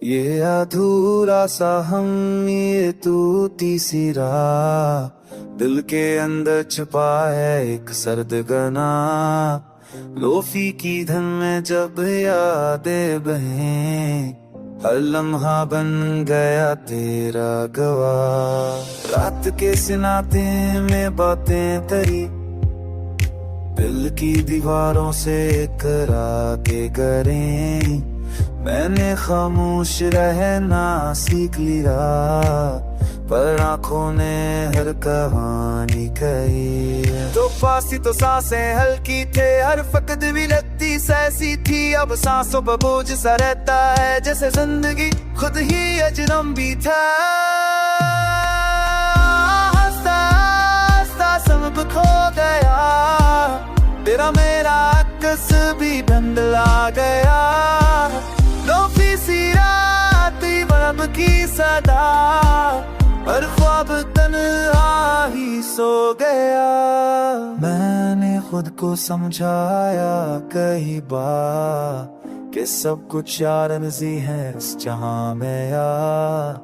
ये अधूरा सा हम, ये तू तीसरा, दिल के अंदर छुपा है एक सर्द गना। लोफी की धन में जब यादें बहें, हर लम्हा बन गया तेरा गवाह। रात के सिनाते में बातें तरी, दिल की दीवारों से करा के करें। मैंने खामोश रहना सीख लिया, पर आंखों ने हर कहानी कही। तो पासी तो सांसें हल्की थे, हर फकद भी लगती सहसी थी। अब सांसों पर बोझ सा रहता है, जैसे जिंदगी खुद ही अजनबी था। हंसता हंसता सब खो गया, तेरा मेरा अक्स भी धुंधला गया। लोफी सी रात बरब की सदा, हर ख्वाब तन्हा ही सो गया। मैंने खुद को समझाया कई बार कि सब कुछ यारज़ी है इस जहां में यार,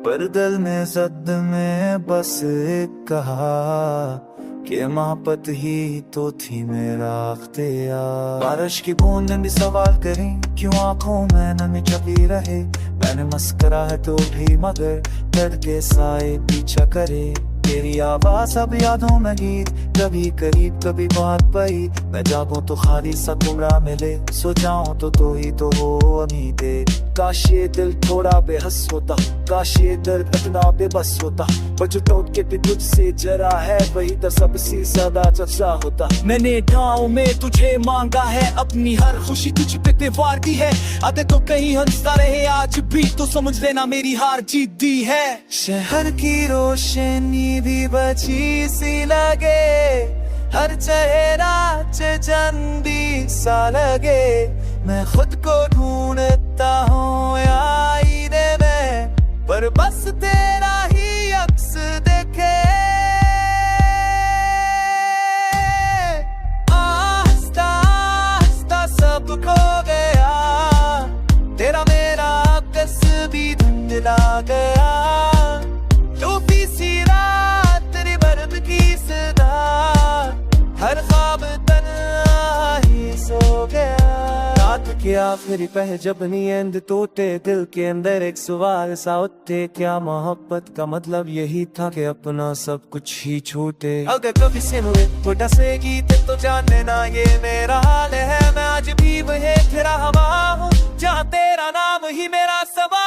पर दिल में ज़द में बस एक कहा कि मोहब्बत ही तो थी मेरा अख्तियार। बारिश की बूंदें भी सवाल करें, क्यों आंखों में नमी छपी रहे। मैंने मस्करा है तो भी मगर दर्द के साए पीछा करे। तेरी आवाज अब यादों में गीत, कभी करीब कभी बहुत बैद। मैं जागूं तो खाली सा गुमराह मिले, सो जाऊं तो ही तो हो उम्मीदें। काश ये दिल थोड़ा बेहस होता, काश ये दर्द इतना बेबस होता, पर जो टूट के भी तुझसे जरा है वही तो सबसे ज्यादा चर्चा होता। मैंने गाँव में तुझे मांगा है, अपनी हर खुशी तुझ पे त्योहार दी है। आते तो कहीं हंसता रहे आज भी, तो समझ लेना मेरी हार जीत दी है। शहर की रोशनी भी बची सी लगे, हर चेहरा चंदी सा लगे। मैं खुद को ढूंढता हूँ आईने में, पर बस तेरा ही अक्स देखे। आहिस्ता आहिस्ता सब खो गया, तेरा मेरा अक्स भी धुंधला गया। लोफी सी रात बरब की सदा, हर ख्वाब तन्हा ही सो गया। रात के आखिरी पहर जब नींद टूटे, दिल के अंदर एक सवाल सा उठे। क्या मोहब्बत का मतलब यही था कि अपना सब कुछ ही छूटे। अगर कभी सुने छोटा से गीत तो जान लेना ये मेरा हाल है। मैं आज भी वही तेरा हवा हूँ, जहाँ तेरा नाम ही मेरा सवाल।